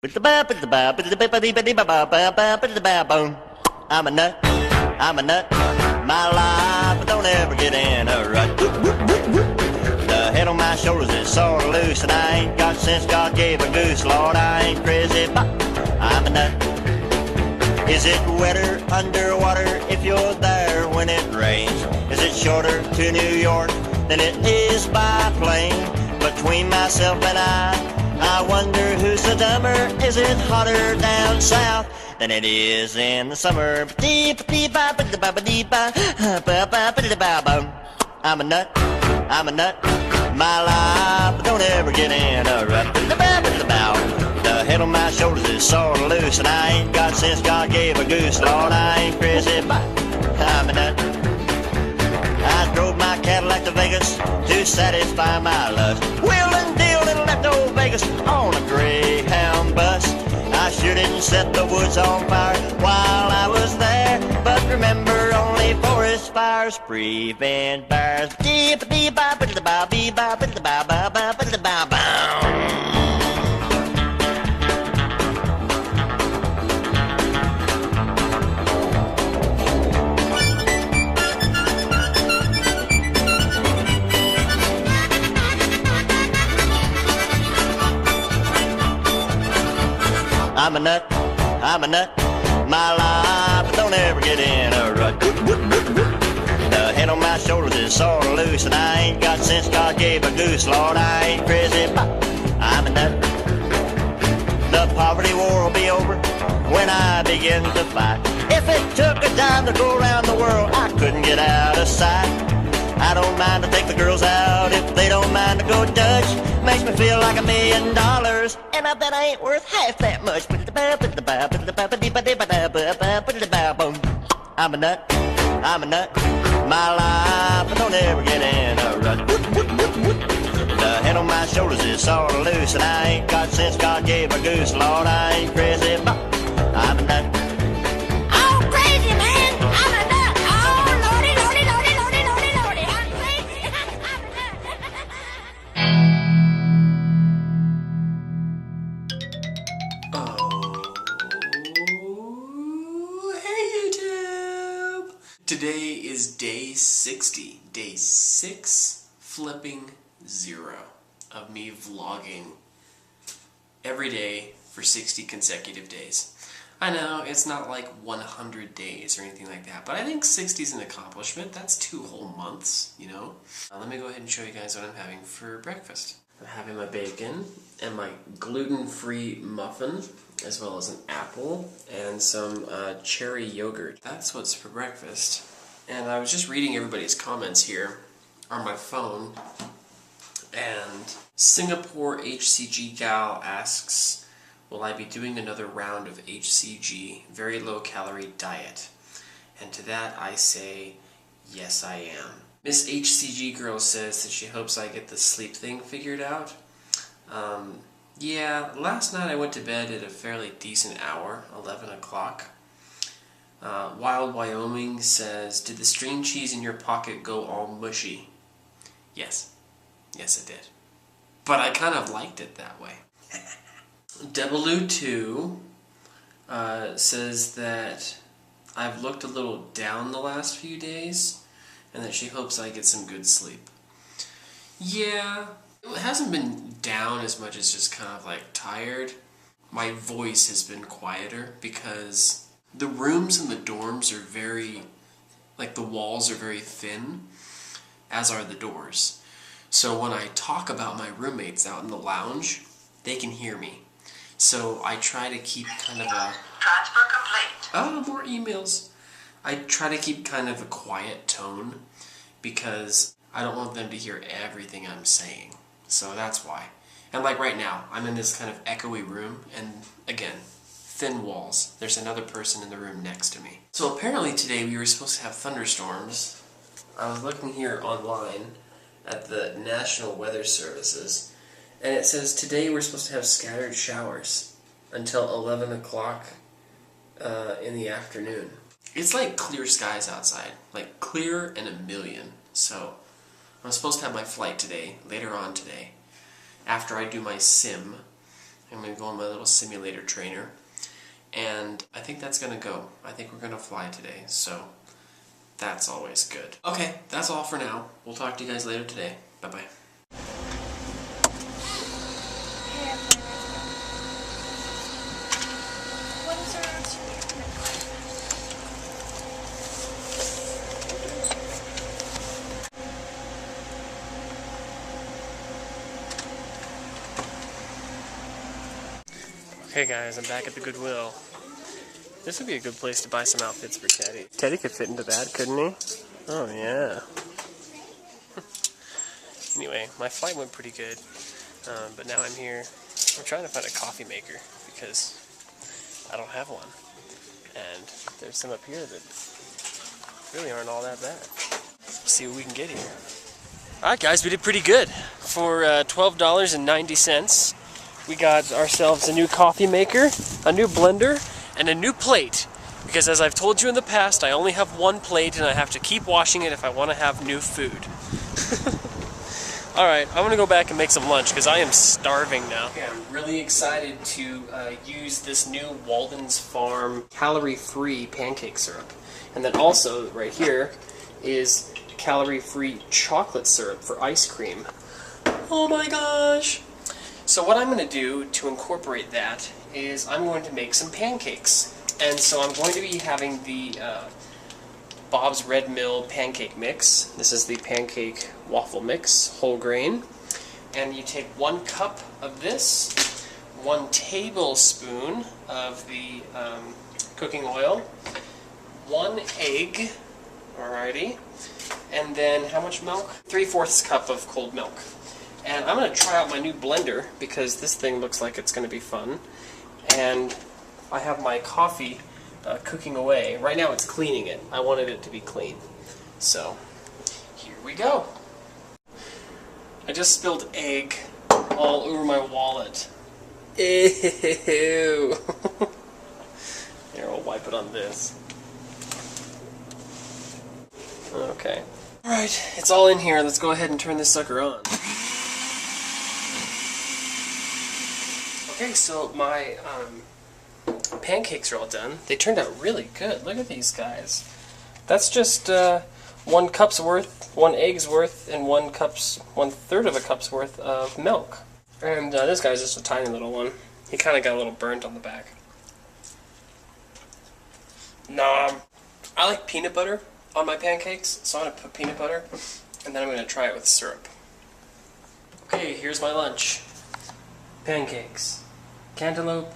I'm a nut, I'm a nut. My life don't ever get in a rut. The head on my shoulders is sort of loose, and I ain't got sense God gave a goose. Lord, I ain't crazy, but I'm a nut. Is it wetter underwater if you're there when it rains? Is it shorter to New York than it is by plane? Between myself and I wonder who's the dumber. Is it hotter down south than it is in the summer? I'm a nut, I'm a nut. My life don't ever get in a rut. The head on my shoulders is sort of loose, and I ain't got sense God gave a goose. Lord, I ain't crazy, but I'm a nut. I drove my Cadillac to Vegas to satisfy my lust. Wheelin' dealin' and left old Vegas on a Greyhound bus. I sure didn't set the woods on fire while I was there, but remember only forest fires prevent bears. I'm a nut, I'm a nut. My life don't ever get in a rut. The head on my shoulders is sort of loose, and I ain't got sense God gave a goose. Lord, I ain't crazy, but I'm a nut. The poverty war will be over when I begin to fight. If it took a dime to go around the world, I couldn't get out of sight. I don't mind to take the girls out if they don't mind to go Dutch. Makes me feel like $1 million, and I bet I ain't worth half that much. I'm a nut, I'm a nut. My life don't ever get in a rut. The head on my shoulders is sort of loose, and I ain't got sense God gave a goose. Lord, I ain't crazy, but I'm a nut. Oh, crazy man, I'm a nut. Oh, lordy, lordy, lordy, lordy, lordy, lordy, I'm crazy. I'm a nut. Oh, hey YouTube! Today is day 60, day 6 flipping 0 of me vlogging every day for 60 consecutive days. I know it's not like 100 days or anything like that, but I think 60 is an accomplishment. That's 2 whole months, you know? Now let me go ahead and show you guys what I'm having for breakfast. I'm having my bacon and my gluten-free muffin, as well as an apple and some cherry yogurt. That's what's for breakfast. And I was just reading everybody's comments here on my phone, and Singapore HCG Gal asks, will I be doing another round of HCG, very low calorie diet? And to that I say, yes I am. Miss HCG Girl says that she hopes I get the sleep thing figured out. Yeah, last night I went to bed at a fairly decent hour, 11 o'clock. Wild Wyoming says, did the string cheese in your pocket go all mushy? Yes. Yes, it did. But I kind of liked it that way. Debaloo2 says that I've looked a little down the last few days, and that she hopes I get some good sleep. Yeah, it hasn't been down as much as just kind of like tired. My voice has been quieter because the rooms in the dorms are very, like the walls are very thin, as are the doors. So when I talk about my roommates out in the lounge, they can hear me. So I try to keep kind of a... Transfer complete. Oh, more emails. I try to keep kind of a quiet tone because I don't want them to hear everything I'm saying. So that's why. And like right now, I'm in this kind of echoey room, and again, thin walls. There's another person in the room next to me. So apparently today we were supposed to have thunderstorms. I was looking here online at the National Weather Services, and it says today we're supposed to have scattered showers until 11 o'clock in the afternoon. It's like clear skies outside, like clear and a million. So I'm supposed to have my flight today, later on today, after I do my sim, I'm going to go on my little simulator trainer. And I think that's going to go. I think we're going to fly today, so that's always good. Okay, that's all for now. We'll talk to you guys later today. Bye-bye. Okay guys, I'm back at the Goodwill. This would be a good place to buy some outfits for Teddy. Teddy could fit into that, couldn't he? Oh yeah. Anyway, my flight went pretty good, but now I'm here. I'm trying to find a coffee maker because I don't have one. And there's some up here that really aren't all that bad. Let's see what we can get here. Alright guys, we did pretty good. For $12.90. We got ourselves a new coffee maker, a new blender, and a new plate. Because as I've told you in the past, I only have one plate and I have to keep washing it if I want to have new food. Alright, I'm going to go back and make some lunch because I am starving now. Okay, I'm really excited to use this new Walden's Farm calorie-free pancake syrup. And then also, right here, is calorie-free chocolate syrup for ice cream. Oh my gosh! So what I'm going to do to incorporate that is I'm going to make some pancakes. And so I'm going to be having the Bob's Red Mill pancake mix. This is the pancake waffle mix, whole grain. And you take 1 cup of this, 1 tablespoon of the cooking oil, 1 egg, alrighty, and then how much milk? 3/4 cup of cold milk. And I'm going to try out my new blender because this thing looks like it's going to be fun. And I have my coffee cooking away. Right now it's cleaning it. I wanted it to be clean. So, here we go. I just spilled egg all over my wallet. Ew. Here, I'll wipe it on this. Okay. Alright, it's all in here. Let's go ahead and turn this sucker on. Okay, so my pancakes are all done. They turned out really good. Look at these guys. That's just 1 cup's worth, 1 egg's worth, and 1/3 of a cup's worth of milk. And this guy's just a tiny little one. He kind of got a little burnt on the back. Nom. I like peanut butter on my pancakes, so I'm going to put peanut butter, and then I'm going to try it with syrup. Okay, here's my lunch. Pancakes, cantaloupe,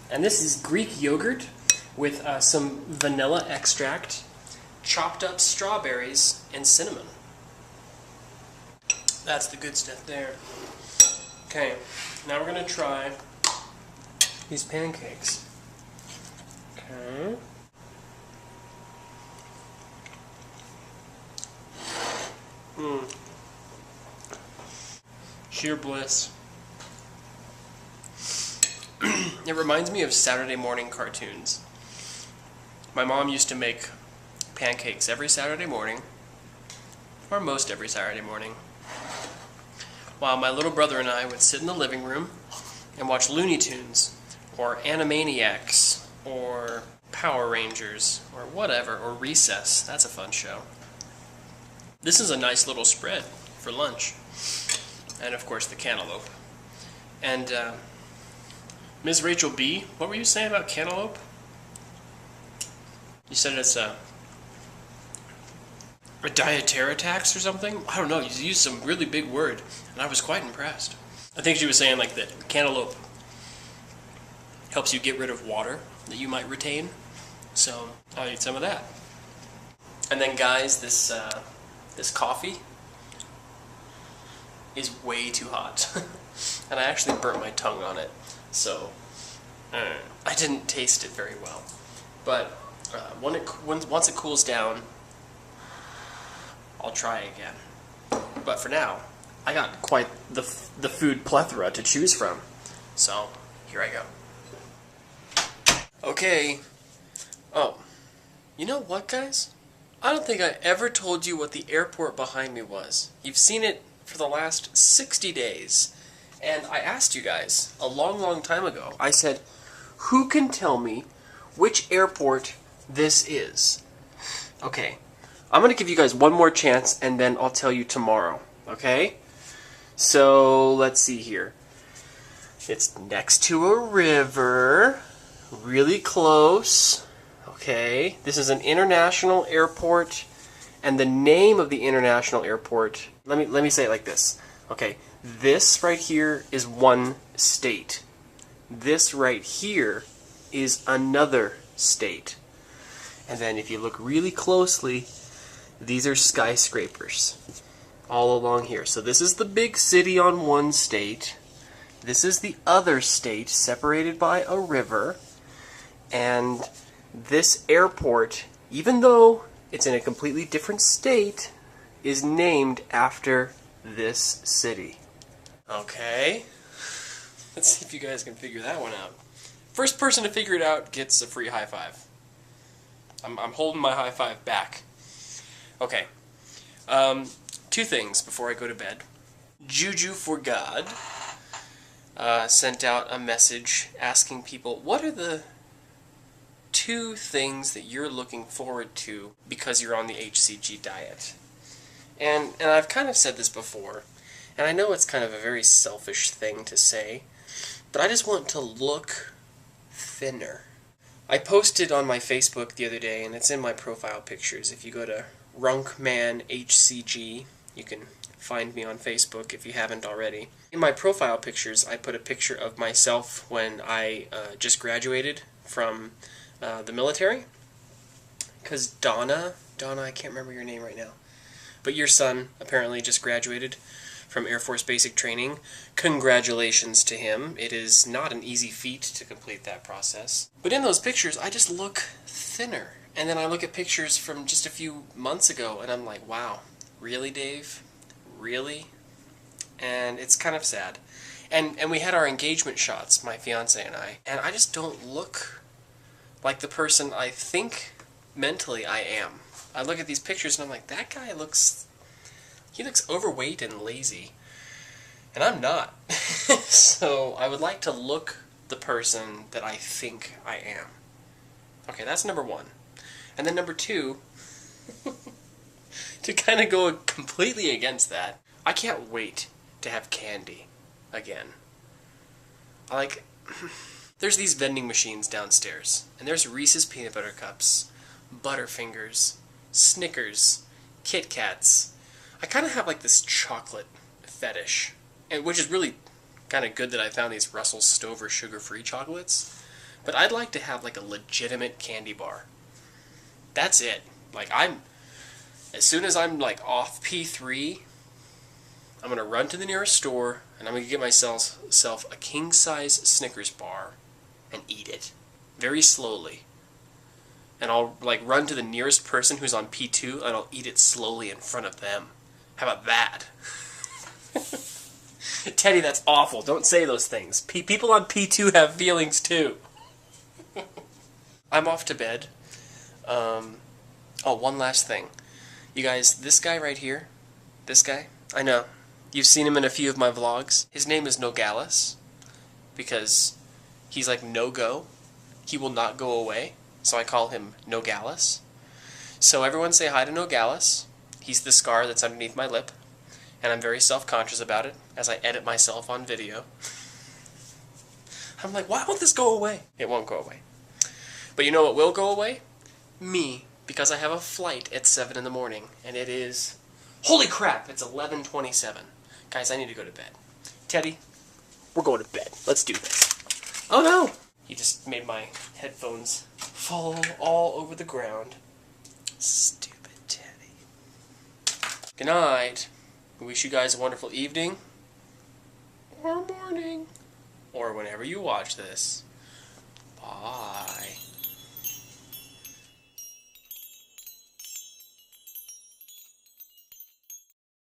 and this is Greek yogurt with some vanilla extract, chopped up strawberries, and cinnamon. That's the good stuff there. Okay, now we're going to try these pancakes. Okay. Sheer bliss. It reminds me of Saturday morning cartoons. My mom used to make pancakes every Saturday morning, or most every Saturday morning, while my little brother and I would sit in the living room and watch Looney Tunes, or Animaniacs, or Power Rangers, or whatever, or Recess. That's a fun show. This is a nice little spread for lunch. And of course the cantaloupe. And Ms. Rachel B., what were you saying about cantaloupe? You said it's a dietary tax or something? I don't know, you used some really big word, and I was quite impressed. I think she was saying like that cantaloupe helps you get rid of water that you might retain, so I'll eat some of that. And then guys, this coffee is way too hot. And I actually burnt my tongue on it, so I didn't taste it very well. But once it cools down, I'll try again. But for now, I got quite the food plethora to choose from. So, here I go. Okay. Oh, you know what, guys? I don't think I ever told you what the airport behind me was. You've seen it for the last 60 days. And I asked you guys a long time ago, I said, who can tell me which airport this is? Okay, I'm going to give you guys one more chance and then I'll tell you tomorrow, okay? So, let's see here. It's next to a river, really close, okay? This is an international airport, and the name of the international airport, let me say it like this, okay? This right here is one state. This right here is another state. And then if you look really closely, these are skyscrapers all along here. So this is the big city on one state. This is the other state separated by a river. And this airport, even though it's in a completely different state, is named after this city. Okay. Let's see if you guys can figure that one out. First person to figure it out gets a free high five. I'm holding my high five back. Okay. Two things before I go to bed. Juju for God sent out a message asking people, what are the 2 things that you're looking forward to because you're on the HCG diet? And I've kind of said this before, and I know it's kind of a very selfish thing to say, but I just want to look thinner. I posted on my Facebook the other day, and it's in my profile pictures. If you go to Runkman HCG, you can find me on Facebook if you haven't already. In my profile pictures, I put a picture of myself when I just graduated from the military. Because Donna, I can't remember your name right now, but your son apparently just graduated from Air Force Basic Training. Congratulations to him. It is not an easy feat to complete that process. But in those pictures, I just look thinner. And then I look at pictures from just a few months ago, and I'm like, wow, really, Dave? Really? And it's kind of sad. And we had our engagement shots, my fiance and I just don't look like the person I think mentally I am. I look at these pictures and I'm like, that guy looks overweight and lazy. And I'm not. So I would like to look the person that I think I am. Okay, that's number 1. And then number 2, to kind of go completely against that, I can't wait to have candy again. There's these vending machines downstairs, and there's Reese's Peanut Butter Cups, Butterfingers, Snickers, Kit Kats. I kind of have like this chocolate fetish, and which is really kind of good that I found these Russell Stover sugar-free chocolates. But I'd like to have like a legitimate candy bar. That's it. As soon as I'm like off P3, I'm gonna run to the nearest store and I'm gonna get myself a king-size Snickers bar and eat it very slowly. And I'll like run to the nearest person who's on P2 and I'll eat it slowly in front of them. How about that? Teddy, that's awful. Don't say those things. People on P2 have feelings too. I'm off to bed. Oh, one last thing. You guys, this guy right here, this guy, I know. You've seen him in a few of my vlogs. His name is Nogales because he's like no-go. He will not go away, so I call him Nogales. So everyone say hi to Nogales. He's the scar that's underneath my lip, and I'm very self-conscious about it as I edit myself on video. I'm like, why won't this go away? It won't go away. But you know what will go away? Me, because I have a flight at 7 in the morning, and it is... Holy crap, it's 11:27. Guys, I need to go to bed. Teddy, we're going to bed. Let's do this. Oh no! He just made my headphones fall all over the ground. Stupid Teddy. Good night. I wish you guys a wonderful evening, or morning, or whenever you watch this. Bye.